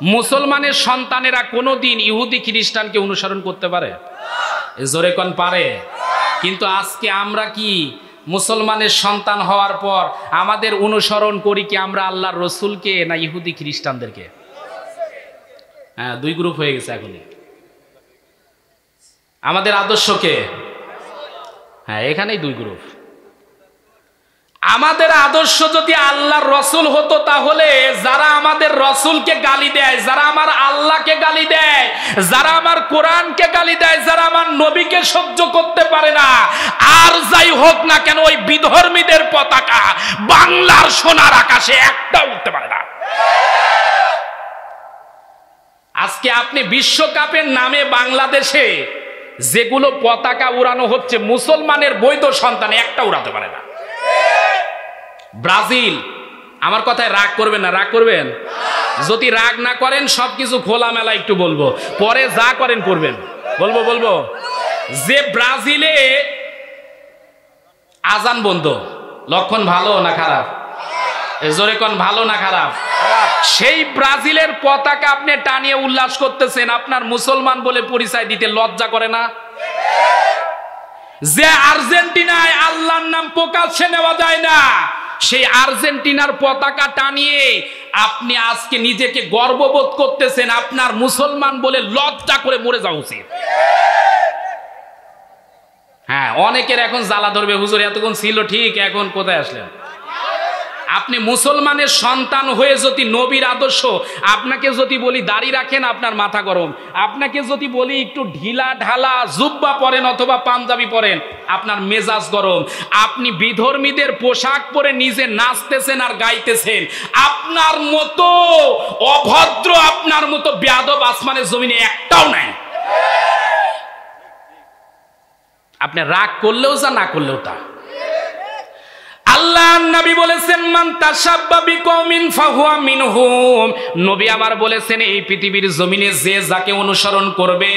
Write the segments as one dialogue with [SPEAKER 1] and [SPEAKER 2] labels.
[SPEAKER 1] মুসলমানের সন্তানেরা কোনোদিন ইহুদি খ্রিস্টানকে অনুসরণ করতে পারে? জোরে কোন পারে? কিন্তু আজকে আমরা কি মুসলমানের সন্তান হওয়ার পর আমাদের অনুসরণ করি কি আমরা আল্লাহর রসুলকে না ইহুদি খ্রিস্টানদেরকে? হ্যাঁ, দুই গ্রুপ হয়ে গেছে এখন। আমাদের আদর্শকে, হ্যাঁ এখানেই দুই গ্রুপ। আমাদের আদর্শ যদি আল্লাহর রসুল হতো তাহলে যারা আমাদের রসুলকে গালি দেয়, যারা আমার আল্লাহকে গালি দেয়, যারা আমার কোরআনকে গালি দেয়, যারা আমার নবীকে সহ্য করতে পারে না, আর যাই হোক না কেন ওই বিধর্মীদের পতাকা বাংলার সোনার আকাশে একটা উঠতে পারে না। আজকে আপনি বিশ্বকাপের নামে বাংলাদেশে যেগুলো পতাকা উড়ানো হচ্ছে মুসলমানের বৈধ সন্তান একটা উড়াতে পারে না। ব্রাজিল, আমার কথায় রাগ করবেন না, রাগ করবেন? যদি রাগ না করেন সবকিছু খোলামেলা একটু বলবো, পরে যা করেন করবেন। বলবো যে ব্রাজিলে আজান বন্ধ, লক্ষণ ভালো না খারাপ? জোরে কোন ভালো না খারাপ? সেই ব্রাজিলের পতাকা আপনি টানিয়ে উল্লাস করতেছেন, আপনার মুসলমান বলে পরিচয় দিতে লজ্জা করে না? যে আর্জেন্টিনায় আল্লাহর নাম প্রকাশ্যে নেওয়া যায় না, সেই আর্জেন্টিনার পতাকা টানিয়ে আপনি আজকে নিজেকে গর্ববোধ করতেছেন, আপনার মুসলমান বলে লজ্জা করে মরে যাওয়া উচিত। হ্যাঁ, অনেকের এখন জ্বালা ধরবে, হুজুর এতক্ষণ ছিল ঠিক, এখন কোথায় আসলেন? আপনি মুসলমানের সন্তান হয়ে যদি নবীর আদর্শ, আপনাকে যদি বলি দাড়ি রাখেন আপনার মাথা গরম, আপনাকে যদি বলি একটু ঢিলা ঢালা জুব্বা পরেন অথবা পাঞ্জাবি পরেন আপনার মেজাজ গরম, আপনি বিধর্মীদের পোশাক পরে নিজে নাচতেছেন আর গাইতেছেন, আপনার মতো অভদ্র, আপনার মতো বেয়াদব আসমানের জমিনে একটাও নাই। আপনি রাগ করলেও যা, না করলেও তা। আল্লাহ নবী বলেছেন মান তাশাব্বা বিকওমিন ফাহুয়া মিনহুম। নবী আমার বলেছেন এই পৃথিবীর জমিনে যে যাকে অনুসরণ করবে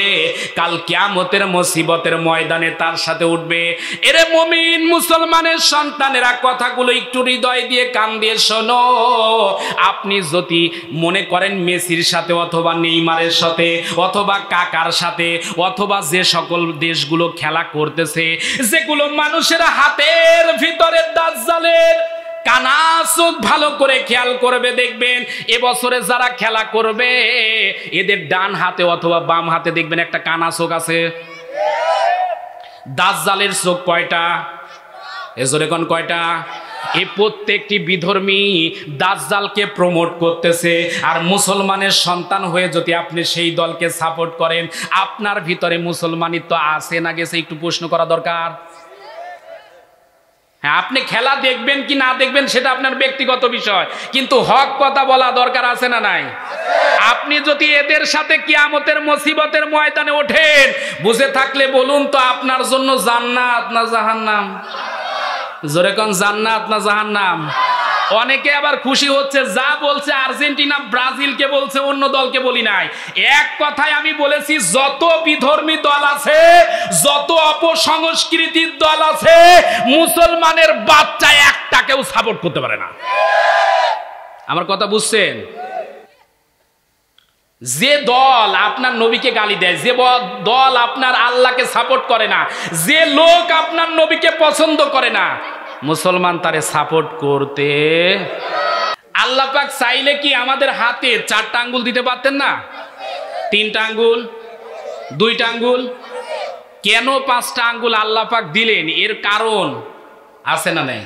[SPEAKER 1] কাল কিয়ামতের মুসিবতের ময়দানে তার সাথে উঠবে। এরে মুমিন মুসলমানের সন্তানেরা, কথাগুলো একটু হৃদয় দিয়ে কান দিয়ে শোনো। আপনি যদি মনে করেন মেসির সাথে অথবা নেইমারের সাথে অথবা কাকার সাথে অথবা যে সকল দেশগুলো খেলা করতেছে, যেগুলো মানুষের হাতের ভিতরে দাজ্জালের কানা চোখ, ভালো করে খেয়াল করবে দেখবেন এবছরে যারা খেলা করবে এদের ডান হাতে অথবা বাম হাতে দেখবেন একটা কানা চোখ আছে। দাজ্জালের চোখ কয়টা? এজোরে কোন কয়টা? এই প্রত্যেকটি বিধর্মী দাজ্জালকে প্রমোট করতেছে। আর মুসলমানের সন্তান হয়ে যদি আপনি সেই দলকে সাপোর্ট করেন, আপনার ভিতরে মুসলমানিত্ব আছে না গেছে একটু প্রশ্ন করা দরকার। হ্যাঁ, আপনি খেলা দেখবেন কি না দেখবেন সেটা আপনার ব্যক্তিগত বিষয়, কিন্তু হক কথা বলা দরকার আছে না নাই? আপনি যদি এদের সাথে কিয়ামতের মুসিবতের ময়দানে ওঠেন, বুঝে থাকলে বলুন তো আপনার জন্য জান্নাত না জাহান্নাম? জোরে কোন জান্নাত না জাহান্নাম? অনেকে আবার খুশি হচ্ছে, যা বলছে আর্জেন্টিনা ব্রাজিলকে বলছে, অন্য দলকে বলি নাই। এক কথায় আমি বলেছি যত বিধর্মী দল আছে, যত অপসংস্কৃতির দল আছে, মুসলমানের বাচ্চা একটাকেও সাপোর্ট করতে পারে না। আমার কথা বুঝছেন? যে দল আপনার নবীকে গালি দেয়, যে দল আপনার আল্লাহকে সাপোর্ট করে না, যে লোক আপনার নবীকে পছন্দ করে না, মুসলমান তারে সাপোর্ট করতে। আল্লাহ পাক চাইলে কি আমাদের হাতে 4টা আঙ্গুল দিতে পারতেন না? 3টা আঙ্গুল, 2টা আঙ্গুল, কেন 5টা আঙ্গুল আল্লাহ পাক দিলেন? এর কারণ আছে না নাই?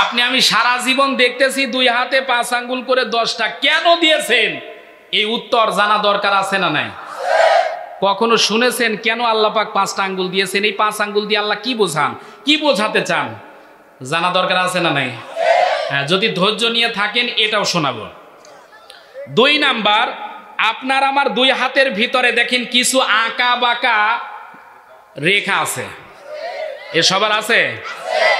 [SPEAKER 1] আপনি আমি সারা জীবন দেখতেছি 2 হাতে 5 আঙ্গুল করে 10টা, কেন দিয়েছেন? এই উত্তর জানা দরকার আছে না নাই? কখনো শুনেছেন কেন আল্লাহ পাক 5টা আঙ্গুল দিয়েছেন? এই 5 আঙ্গুল দিয়ে আল্লাহ কি বোঝান, কি বোঝাতে চান? জানা দরকার আছে না নাই? হ্যাঁ, যদি ধৈর্য নিয়ে থাকেন এটাও শোনাবো। 2 নাম্বার, আপনার আমার 2 হাতের ভিতরে দেখেন কিছু আঁকা বাঁকা রেখা আছে। এ সবার আছে?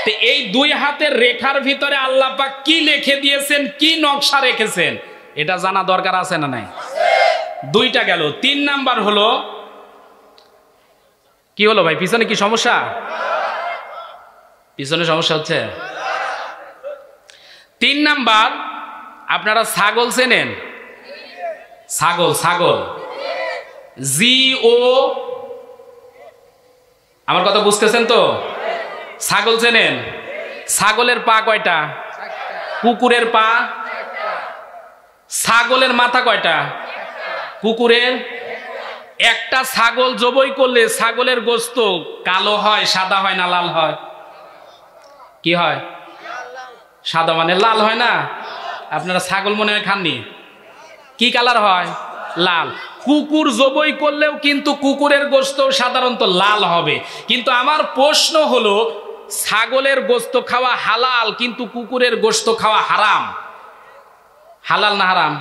[SPEAKER 1] তো এই 2 হাতের রেখার ভিতরে আল্লাহ পাক কি লিখে দিয়েছেন, কি নকশা রেখেছেন, এটা জানা দরকার আছে না নাই? 2টা গেল। 3 নাম্বার হলো, কি হলো ভাই, পিছনে কি সমস্যা? পিছনে সমস্যা হচ্ছে? 3 নাম্বার, আপনারা ছাগল চেনেন? ছাগল, ছাগল, জি ও, আমার কথা বুঝতেছেন তো? ছাগল চেনেন? ছাগলের পা কয়টা? কুকুরের পা? ছাগলের মাথা কয়টা? কুকুরের একটা। ছাগল জবাই করলে ছাগলের গোশত কালো হয়, সাদা হয় না লাল হয়? কি হয়? সাদা, মানে লাল হয় না? আপনারা ছাগল মনে হয় খাননি। কি কালার হয়? লাল। কুকুর জবাই করলেও কিন্তু কুকুরের গোশত সাধারণত লাল হবে। কিন্তু আমার প্রশ্ন হলো, ছাগলের গোশত খাওয়া হালাল কিন্তু কুকুরের গোশত খাওয়া হারাম। হালাল না হারাম?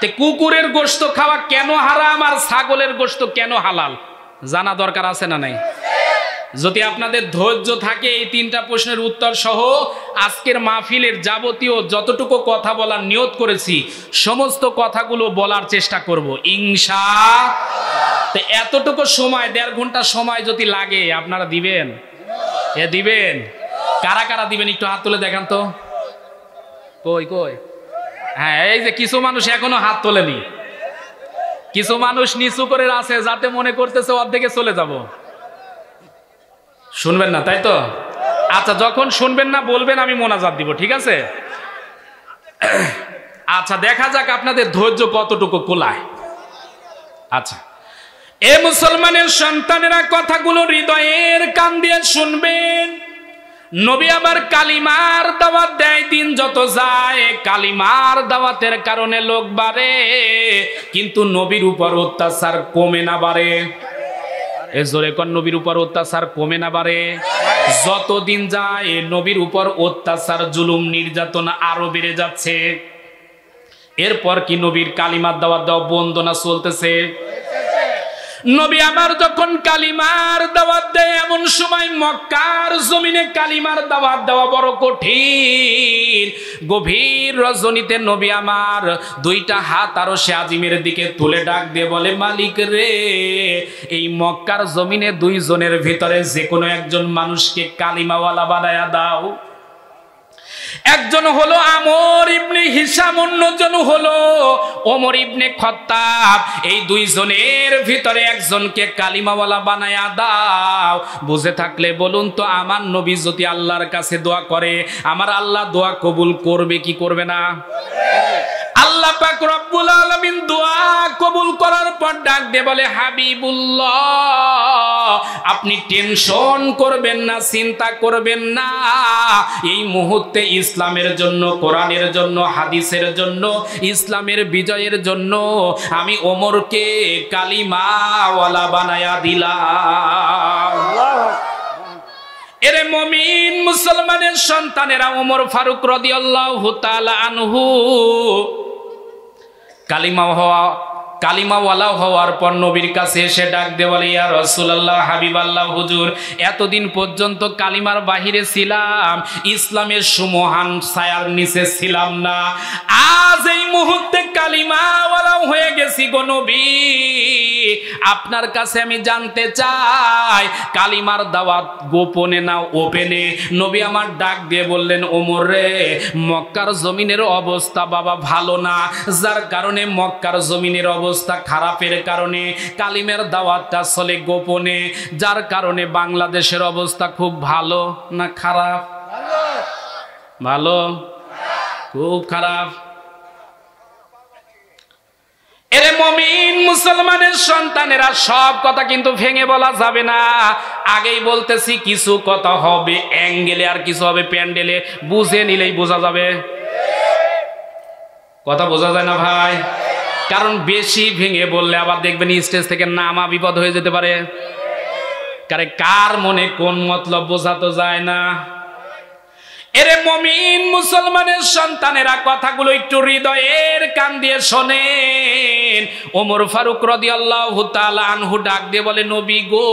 [SPEAKER 1] তে কুকুরের গোশত খাওয়া কেন হারাম আর ছাগলের গোশত কেন হালাল জানা দরকার আছে না নাই? যদি আপনাদের ধৈর্য থাকে এই তিনটা প্রশ্নের উত্তর সহ আজকের মাহফিলের যাবতীয় যতটুকু কথা বলার নিয়ত করেছি সমস্ত কথাগুলো বলার চেষ্টা করব ইনশাআল্লাহ। তো এতটুকু সময়, 1.5 ঘন্টা সময় যদি লাগে আপনারা দিবেন? দিবেন? কারা কারা দিবেন একটু হাত তুলে দেখান তো। কই কই? হ্যাঁ, এই যে কিছু মানুষ এখনো হাত তোলেনি, কিছু মানুষ নিচু করে আছে যাতে মনে করতেছে অর্ধেকে চলে যাব। শুনবেন না তাই তো? আচ্ছা, যখন শুনবেন না বলবেন, আমি মোনাজাত দিব, ঠিক আছে? আচ্ছা, দেখা যাক আপনাদের ধৈর্য কতটুকু কোলায়। আচ্ছা, এ মুসলমানের সন্তানেরা কথাগুলো হৃদয়ের কান দিয়ে শুনবেন। নবী আবার কালিমার দাওয়াত দেয়, দিন যত যায় কালিমার দাওয়াতের কারণে লোক বাড়ে, কিন্তু নবীর উপর অত্যাচার কমে না বাড়ে। এ জোরে কোন, নবীর উপর অত্যাচার কমে না বাড়ে? যতদিন যায় নবীর উপর অত্যাচার, জুলুম, নির্যাতন আরো বেড়ে যাচ্ছে। এরপর কি নবীর কালিমার দাওয়াত দেওয়া বন্ধ না চলতেছে? নবী আমার যখন কালিমার দাওয়াত দেয় এমন সময় মক্কার জমিনে কালিমার দাওয়াত দেওয়া বড় কঠিন। গভীর রজনীতে নবী আমার 2টা হাত আরশে আজিমের দিকে তুলে ডাক দিয়ে বলে, মালিক রে, এই মক্কার জমিনে 2 জনের ভিতরে যে কোনো একজন মানুষকে কালিমাওয়ালা বানায়া দাও। একজন হলো আমর ইবনে হিশাম, অন্যজন হলো ওমর ইবনে খাত্তাব। এই 2 জনের ভিতরে একজনকে কালিমাওয়ালা বানায়া দাও। বুঝে থাকলে বলুন তো, আমার নবী যদি আল্লাহর কাছে দোয়া করে, আমার আল্লাহ দোয়া কবুল করবে কি করবে না? আল্লাহ পাক রব্বুল আলামিন দোয়া কবুল করার পর ডাক দিয়ে বলে, হাবিবুল্লাহ, আপনি টেনশন করবেন না, চিন্তা করবেন না। এই মুহূর্তে ইসলামের জন্য, কোরআনের জন্য, হাদিসের জন্য, ইসলামের বিজয়ের জন্য আমি ওমরকে কালিমাওয়ালা বানায়া দিলাম। এরে মুমিন মুসলমানের সন্তানেরা, ওমর ফারুক রাদিয়াল্লাহু তাআলা আনহু কালিমাওয়ালা হওয়ার পর নবীর কাছে এসে ডাক দিয়ে বলে, ইয়া রাসূলুল্লাহ, হাবিবাল্লাহ, হুজুর, এতদিন পর্যন্ত কালিমার বাহিরে ছিলাম, ইসলামের সুমহান ছায়ার নিচে ছিলাম না। আজ এই মুহূর্তে কালিমাওয়ালা হয়ে গেছি গো নবী। আপনার কাছে আমি জানতে চাই, কালিমার দাওয়াত গোপনে না ওপেনে? নবী আমার ডাক দিয়ে বললেন, ওমর রে, মক্কার জমিনের অবস্থা বাবা ভালো না, যার কারণে মক্কার জমিনের অবস্থা খারাপের কারণে কালিমের দাওয়াতটা চলে গোপনে, যার কারণে বাংলাদেশের অবস্থা খুব ভালো না খারাপ? ভালো, খুব খারাপ। এরে মুমিন মুসলমানের সন্তানেরা, সব কথা কিন্তু ভেঙে বলা যাবে না। আগেই বলতেছি, কিছু কথা হবে অ্যাঙ্গেলে আর কিছু হবে প্যান্ডেলে, বুঝে নিলেই বোঝা যাবে। কথা বোঝা যায় না ভাই? কারণ বেশি ভেঙে বললে আবার দেখবেন স্টেজ থেকে নামা বিপদ হয়ে যেতে পারে। কার মনে কোন মতলব বোঝা তো যায় না। এরে মুমিন মুসলমানের সন্তানেরা, কথাগুলো একটু হৃদয়ের কান দিয়ে শোনেন। ওমর ফারুক রাদিয়াল্লাহু তাআলা আনহু ডাক দিয়ে বলে, নবী গো,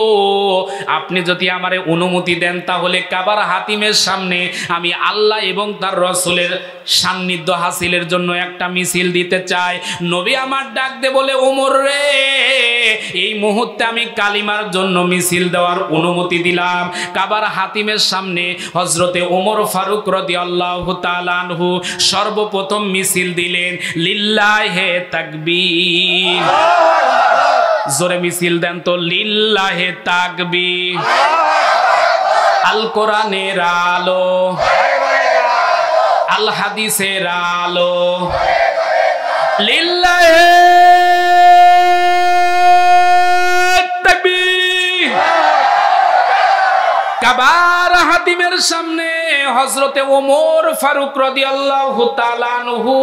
[SPEAKER 1] আপনি যদি আমারে অনুমতি দেন তাহলে কাবার হাতিমের সামনে আমি আল্লাহ এবং তার রাসূলের সান্নিধ্য হাসিলের জন্য একটা মিছিল দিতে চাই। নবী আমার ডাক দিয়ে বলে, ওমর রে, এই মুহূর্তে আমি কালিমার জন্য মিছিল দেওয়ার অনুমতি দিলাম। কাবার হাতিমের সামনে হযরতে ওমর ফারুক রাদিয়াল্লাহু তাআলা আনহু সর্বপ্রথম মিছিল দিলেন, লিল্লাহে তাকবীর। তাকবীর। জোরে মিছিল দেন তো লিল্লাহে তাকবীর। আল কোরআনের আলো, আল হাদিসের আলো, লিল্লাহে তাকবীর। কাবার হাতিমের সামনে হযরতে ওমর ফারুক রাদিয়াল্লাহু তাআলা আনহু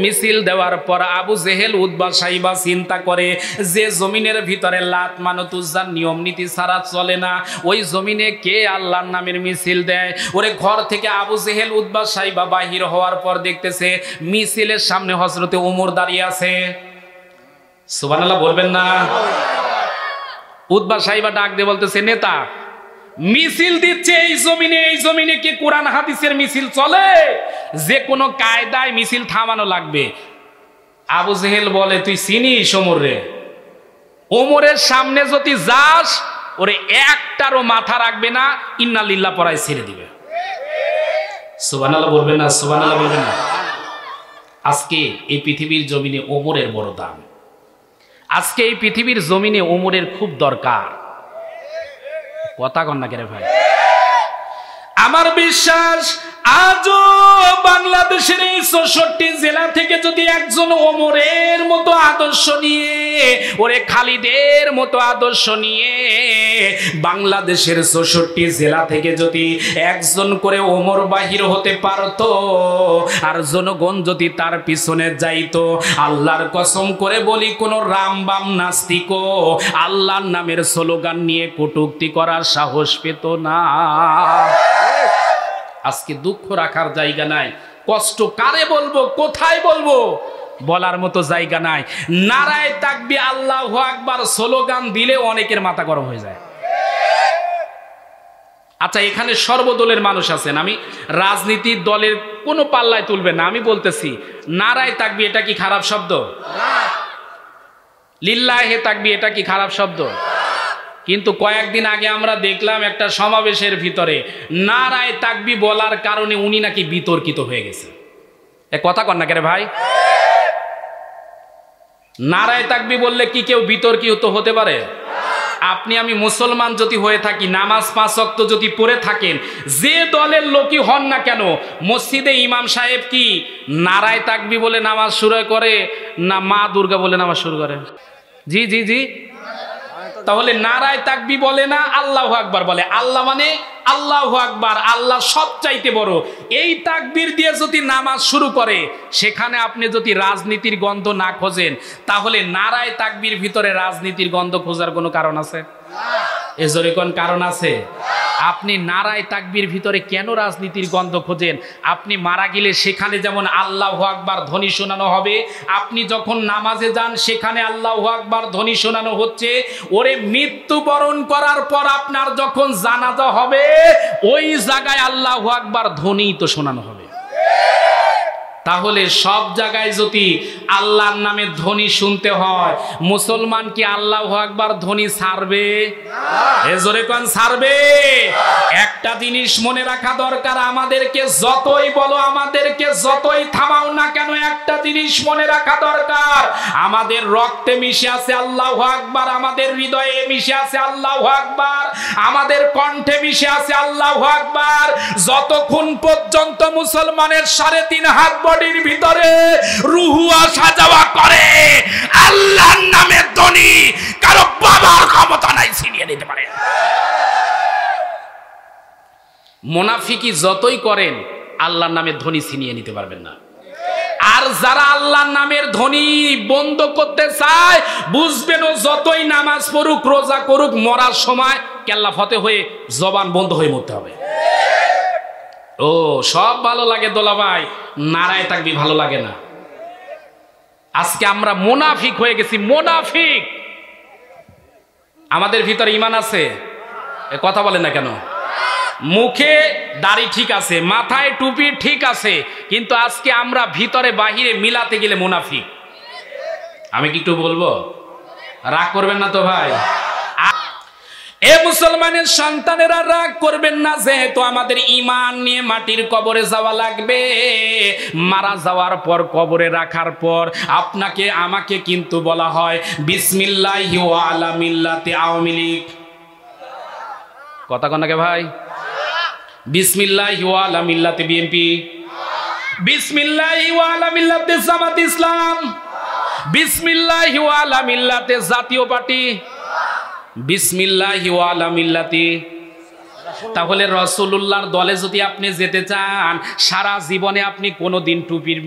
[SPEAKER 1] মিছিল দেওয়ার পর আবু জেহেল উতবা সাইবা চিন্তা করে যে জমিনের ভিতরে লাত মানত উজ্জার নিয়ম নীতি ছাড়া চলে না, ওই জমিনে কে আল্লাহর নামের মিছিল দেয়? ওরে ঘর থেকে আবু জেহেল উতবা সাইবা বাহির হওয়ার পর দেখতেছে মিছিলের সামনে হযরতে ওমর দাঁড়িয়ে আছে। সুবহানাল্লাহ বলবেন না? উতবা সাইবা ডাক দিয়ে বলতেছে, নেতা মিছিল দিচ্ছে এই জমিনে কি কোরআন হাদিসের মিছিল চলে? যে কোনো কায়দায় মিছিল থামানো লাগবে। আবু জেহেল বলে, তুই চিনিস ওমর রে? ওমরের সামনে যদি যাস ওরে একটারও মাথা রাখবে না, ইন্না লিল্লাহ পড়ায় ছেড়ে দিবে। সুবহানাল্লাহ বলবেন না? সুবহানাল্লাহ বলবেন না? আজকে এই পৃথিবীর জমিনে ওমরের বড় দাম। আজকে এই পৃথিবীর জমিনে ওমরের খুব দরকার। কথা কন না কেরে ভাই? আমার বিশ্বাস আজও বাংলাদেশের এই ৬৪ জেলা থেকে যদি একজন ওমরের মতো আদর্শ নিয়ে, ওরে খালিদের মতো আদর্শ নিয়ে বাংলাদেশের ৬৪ জেলা থেকে যদি একজন করে ওমর বাহির হতে পারতো আর জনগণ যদি তার পিছনে যাইতো, আল্লাহর কসম করে বলি কোন রামবাম নাস্তিকও আল্লাহর নামের স্লোগান নিয়ে কটূক্তি করার সাহস পেত না। আজকে দুঃখ রাখার জায়গা নাই, কষ্ট কারে বলবো, কোথায় বলবো, বলার মতো জায়গা নাই। নারায়ে তাকবীর আল্লাহু আকবার স্লোগান দিলে অনেকের মাথা গরম হয়ে যায়। আচ্ছা, এখানে সর্বদলের মানুষ আছেন, আমি রাজনীতির দলের কোনো পাল্লায় তুলবেন না, আমি বলতেছি নারায়ে তাকবীর এটা কি খারাপ শব্দ? লিল্লাহে তাকবীর এটা কি খারাপ শব্দ? কিন্তু কয়েকদিন আগে আমরা দেখলাম একটা সমাবেশের ভিতরে নারায়ে তাকবীর বলার কারণে উনি নাকি বিতর্কিত হয়ে গেছে। এ কথা কন না কেরে ভাই? নারায়ে তাকবীর বললে কি কেউ বিতর্কিত হতে পারে? আপনি আমি মুসলমান যদি হয়ে থাকি, নামাজ ৫ ওয়াক্ত যদি পড়ে থাকেন, যে দলের লোকই হন না কেন, মসজিদে ইমাম সাহেব কি নারায়ে তাকবীর বলে নামাজ শুরু করে না মা দুর্গা বলে নামাজ শুরু করে? জি জি জি। তাহলে নারায়ে তাকবীর বলে না, আল্লাহু আকবার বলে। আল্লাহ মানে আল্লাহু আকবার, আল্লাহ সবচাইতে বড়। এই তাকবীর দিয়ে যদি নামাজ শুরু করে, সেখানে আপনি যদি রাজনীতির গন্ধ না খোঁজেন, তাহলে নারায়ে তাকবীর ভিতরে রাজনীতির গন্ধ খোঁজার কোনো কারণ আছে? এজরে কোন কারণ আছে? আপনি নারায়ে তাকবীর ভিতরে কেন রাজনীতির গন্ধ খোঁজেন? আপনি মারা গেলে সেখানে যেমন আল্লাহু আকবার ধ্বনি শোনানো হবে, আপনি যখন নামাজে যান সেখানে আল্লাহু আকবার ধ্বনি শোনানো হচ্ছে। ওরে মৃত্যুবরণ করার পর আপনার যখন জানাজা হবে, ওই জায়গায় আল্লাহু আকবার ধ্বনি তো শোনানো হবে। তাহলে সব জায়গায় যদি আল্লাহর নামে ধ্বনি শুনতে হয়, মুসলমান কি আল্লাহু আকবার ধ্বনি ছাড়বে? এজরে কোন ছাড়বে? একটা জিনিস মনে রাখা দরকার, আমাদেরকে যতই বলো, আমাদেরকে যতই থামাও না কেন, একটা জিনিস মনে রাখা দরকার, আমাদের রক্তে মিশে আছে আল্লাহু আকবার, আমাদের হৃদয়ে মিশে আছে আল্লাহু আকবার, আমাদের কণ্ঠে মিশে আছে আল্লাহু আকবার। যতক্ষণ পর্যন্ত মুসলমানের ৩.৫ হাত বডির ভিতরে রুহু আসা যাওয়া করে, আল্লাহর নামের ধ্বনি কারো বাবার ক্ষমতা নাই ছিনিয়ে নিতে পারে। মুনাফিকি যতই করেন, আল্লাহর নামের ধ্বনি ছিনিয়ে নিতে পারবেন না। আর যারা আল্লাহর নামের ধ্বনি বন্ধ করতে চায়, বুঝবেন ও যতই নামাজ পড়ুক, রোজা করুক, মরার সময় কেল্লা ফতে হয়ে জবান বন্ধ হয়ে মরতে হবে। ও সব ভালো লাগে দোলা ভাই, নারায়ে তাকবীর ভালো লাগে না। আজকে আমরা মুনাফিক হয়ে গেছি, মুনাফিক। আমাদের ভিতরে ঈমান আছে? এ কথা বলেন না কেন? মুখে দাড়ি ঠিক আছে, মাথায় টুপি ঠিক আছে, কিন্তু আজকে আমরা ভিতরে বাহিরে মিলাতে গেলে মুনাফিক। আমি কি একটু বলবো? রাগ করবেন না তো ভাই? এ মুসলমানের সন্তানেরা রাগ করবেন না, যেহেতু আমাদের ঈমান নিয়ে মাটির কবরে যাওয়া লাগবে। মারা যাওয়ার পর কবরে রাখার পর আপনাকে আমাকে কিন্তু বলা হয় বিসমিল্লাহি ওয়া আলা মিল্লাতি আওয়ামী লীগ। কথা কন নাকি ভাই? বিসমিল্লাহি ওয়া আলা মিল্লাতি বিএনপি, বিসমিল্লাহি ওয়া আলা মিল্লাতি জামাত ইসলাম, বিসমিল্লাহি ওয়া আলা মিল্লাতি জাতীয় পার্টি, বিসমিল্লাহি ওয়া আলা মিল্লাতি। তাহলে রাসূলুল্লাহর দলে যদি আপনি যেতে চান, সারা জীবনে আপনি কোনোদিন টুপির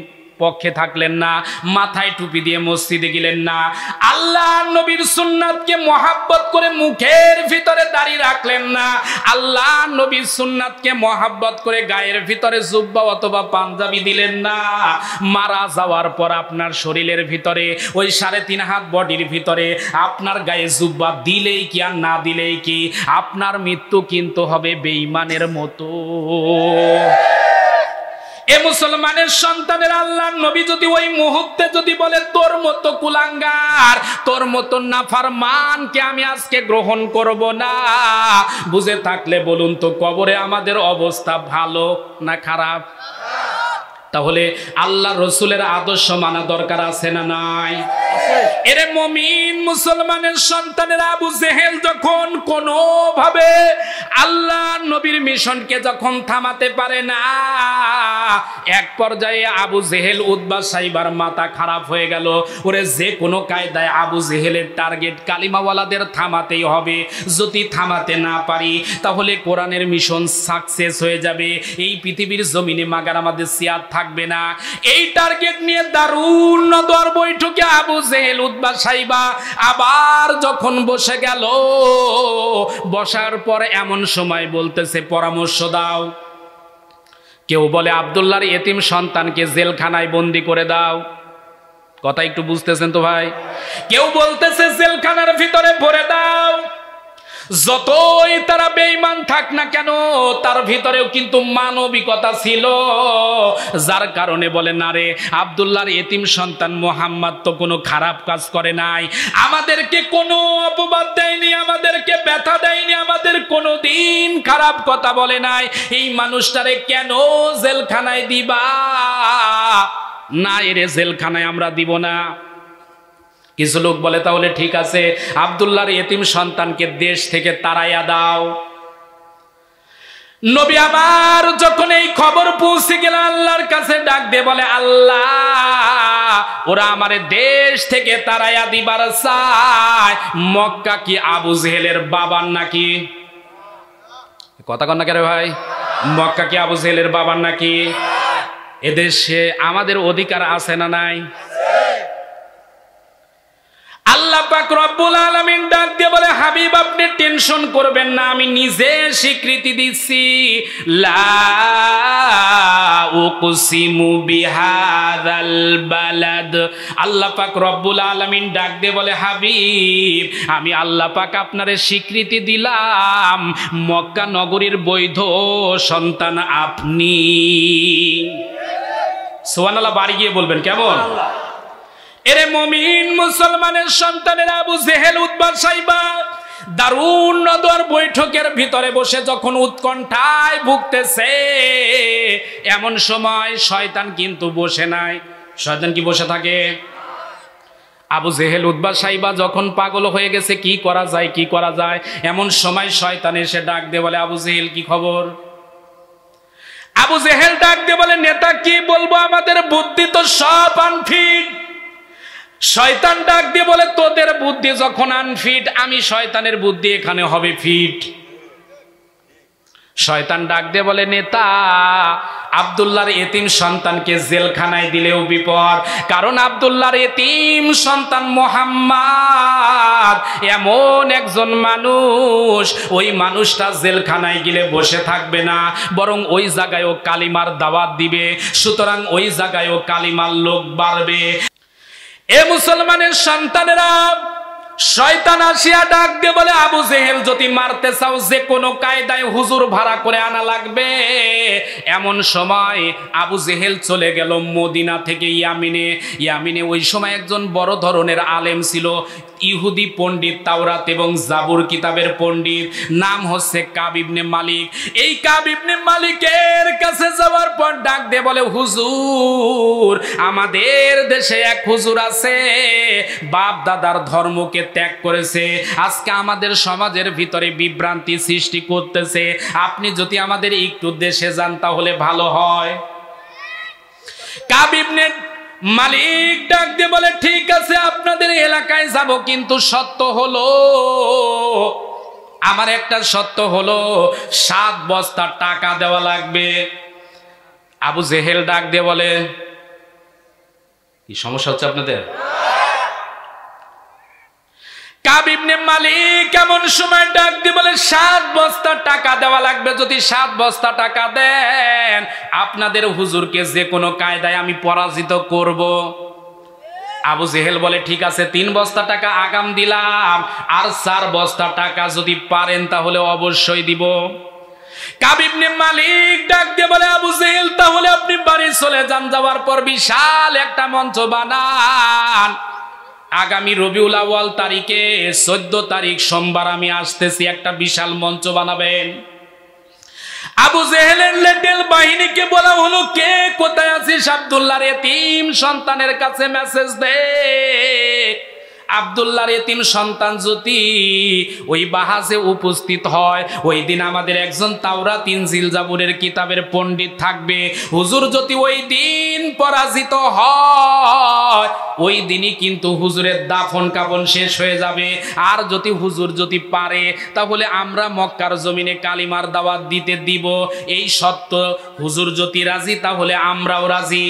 [SPEAKER 1] পক্ষে থাকলেন না, মাথায় টুপি দিয়ে মসজিদে গেলেন না, আল্লাহ নবীর সুন্নাতকে মহাব্বত করে মুখের ভিতরে দাড়ি রাখলেন না, আল্লাহ নবীর সুন্নাতকে মহাব্বত করে গায়ের ভিতরে জুব্বা অথবা পাঞ্জাবি দিলেন না, মারা যাওয়ার পর আপনার শরীরের ভিতরে ওই 3.5 হাত বডির ভিতরে আপনার গায়ে জুব্বা দিলেই কি আর না দিলেই কি, আপনার মৃত্যু কিন্তু হবে বেঈমানের মতো। এ মুসলমানের সন্তানের আল্লাহর নবী যদি ওই মুহূর্তে যদি বলে তোর মতো কুলাঙ্গার, তোর মতো নাফরমানকে আমি আজকে গ্রহণ করব না, বুঝে থাকলে বলুন তো কবরে আমাদের অবস্থা ভালো না খারাপ? তাহলে আল্লাহ রসুলের আদর্শ মানা দরকার আছে না নাই? এরে মুমিন মুসলমানের সন্তানের আবু জেহেল যখন কোনো ভাবে আল্লাহ নবীর মিশনকে যখন থামাতে পারে না, এক পর্যায়ে আবু জেহেল উতবা সাইবার মাথা খারাপ হয়ে গেল। ওরে যে কোনো কায়দায় আবু জেহেলের টার্গেট কালিমাওয়ালাদের থামাতেই হবে, যদি থামাতে না পারি তাহলে কোরআনের মিশন সাকসেস হয়ে যাবে, এই পৃথিবীর জমিনে মাগার আমাদের সিয়াদ থাকবে না। এই টার্গেট নিয়ে দারুন নদর বৈঠকে আবু জেহেল উতবা সাইবা আবার যখন বসে গেল, বসার পর এমন সময় বলতেছে পরামর্শ দাও। কেউ বলে আব্দুল্লাহর এতিম সন্তানকে জেলখানায় বন্দি করে দাও। কথা একটু বুঝতেছেন তো ভাই? কেউ বলতেছে জেলখানার ভিতরে ভরে দাও। যতই তারা বেঈমান থাক না কেন, তার ভিতরেও কিন্তু মানবিকতা ছিল, যার কারণে বলে না রে, আব্দুল্লাহর এতিম সন্তান মুহাম্মদ তো কোনো খারাপ কাজ করে নাই, আমাদেরকে কোনো অপবাদ দেয়নি, আমাদেরকে ব্যথা দেয়নি, আমাদের কোনো দিন খারাপ কথা বলে নাই, এই মানুষটারে কেন জেলখানায় দিবা? না, এরে জেলখানায় আমরা দিব না। কিছু লোক বলে তাহলে ঠিক আছে, আব্দুল্লাহর এতিম সন্তানকে দেশ থেকে তাড়াইয়া দাও। নবী আবার যখন এই খবর পৌঁছে গেল, আল্লাহর কাছে ডাক দিয়ে বলে আল্লাহ, ওরা আমারে দেশ থেকে তাড়াইয়া দিবার চায়। মক্কা কি আবু জেহেলের বাবার নাকি? কথা কন না কেন ভাই? মক্কা কি আবু জেহেলের বাবার নাকি? এদেশে আমাদের অধিকার আছে না নাই? আল্লাহ পাক রব্বুল আলামিন ডাক দিয়ে বলে হাবিব আপনি টেনশন করবেন না, আমি নিজে স্বীকৃতি দিচ্ছি। লা উকসিমু বিহাযাল বালাদ। আল্লাহ পাক রব্বুল আলামিন ডাক দিয়ে বলে হাবিব আমি আল্লাহ পাক আপনারে স্বীকৃতি দিলাম, মক্কা নগরীর বৈধ সন্তান আপনি। সুবহানাল্লাহ, বাড়ি গিয়ে বলবেন কেমন? এরে মুমিন মুসলমানের সন্তানের আবু জেহেল উতবা সাইবা দারুন নদর বৈঠকের ভিতরে বসে যখন উৎকণ্ঠায় ভুগতেছে, এমন সময় শয়তান কিন্তু বসে নাই। শয়তান কি বসে থাকে? আবু জেহেল উতবা সাইবা যখন পাগল হয়ে গেছে, কি করা যায় কি করা যায়, এমন সময় শয়তান এসে ডাক দিয়ে বলে আবু জেহেল কি খবর? আবু জেহেল ডাক দিয়ে বলে নেতা কি বলবো, আমাদের বুদ্ধি তো সব আনফিট। শয়তান ডাক দিয়ে বলে তোদের বুদ্ধি যখন আনফিট, আমি শয়তানের বুদ্ধি এখানে হবে ফিট। শয়তান ডাক দিয়ে বলে নেতা, আব্দুল্লাহর এতিম সন্তানকে জেলখানায় দিলেও বিপদ, কারণ আব্দুল্লাহর এতিম সন্তান মুহাম্মদ এমন একজন মানুষ, ওই মানুষটা জেলখানায় গেলে বসে থাকবে না, বরং ওই জায়গায়ও কালিমার দাওয়াত দিবে, সুতরাং ওই জায়গায়ও কালিমার লোক বাড়বে। এ মুসলমানের সন্তানেরা, শয়তান আসিয়া ডাক দিয়ে বলে, আবু জেহেল যদি মারতে চাও যে কোনো কায়দায় হুজুর ভাড়া করে আনা লাগবে। এমন সময় আবু জেহেল চলে গেল মদিনা থেকে ইয়ামিনে। ইয়ামিনে ওই সময় একজন বড় ধরনের আলেম ছিল, ইহুদি পণ্ডিত, তাওরাত এবং জাবুর কিতাবের পণ্ডিত, নাম হচ্ছে কাব ইবনে মালিক। এই কাব ইবনে মালিকের কাছে যাওয়ার পর ডাক দিয়ে বলে, হুজুর আমাদের দেশে এক হুজুর আছে, বাপ দাদার ধর্মকে ত্যাগ করেছে, আজকে আমাদের সমাজের ভিতরে বিভ্রান্তি সৃষ্টি করতেছে, আপনি যদি আমাদের একটু দেশে যান তাহলে ভালো হয়। কাব ইবনে মালিক ডাক দিয়ে বলে, ঠিক আছে আপনাদের এলাকায় যাব, কিন্তু সত্য হলো, আমার একটা সত্য হলো 7 বস্তা টাকা দেওয়া লাগবে। আবু জেহেল ডাক দিয়ে বলে, কি সমস্যা হচ্ছে আপনাদের? কাব ইবনে মালিক এমন সময় ডাক দিয়ে বলে, 7 বস্তা টাকা দেওয়া লাগবে, যদি 7 বস্তা টাকা দেন আপনাদের হুজুরকে যে কোনো কায়দায় আমি পরাজিত করব। আবু জেহেল বলে, ঠিক আছে 3 বস্তা টাকা আগাম দিলাম, আর 4 বস্তা টাকা যদি পারেন তাহলে অবশ্যই দিব। কাব ইবনে মালিক ডাক দিয়ে বলে, আবু জেহেল তাহলে আপনি বাড়ি চলে যান, যাওয়ার পর বিশাল একটা মঞ্চ বানান, আগামী রবিউল আউয়াল তারিখে 14 তারিখ সোমবার আমি আসতেছি, একটা বিশাল মঞ্চ বানাবেন। আবু জেহেলের লেটেল বাহিনীকে বলা হলো, কে কোথায় আছিস আব্দুল্লাহর এতিম সন্তানের কাছে মেসেজ দে। আব্দুল্লাহর এতিম সন্তান যদি ওই বাহাজে উপস্থিত হয়, ওই দিন আমাদের একজন তাওরাত ইনজিল জাবুরের কিতাবের পণ্ডিত থাকবে, হুজুর যদি ওই দিন পরাজিত হয় ওই দিনই কিন্তু হুজুরের দাফন কাফন শেষ হয়ে যাবে। আর যদি হুজুর যদি পারে তাহলে আমরা মক্কার জমিনে কালিমার দাওয়াত দিতে দিব, এই সত্য হুজুর যদি রাজি তাহলে আমরাও রাজি।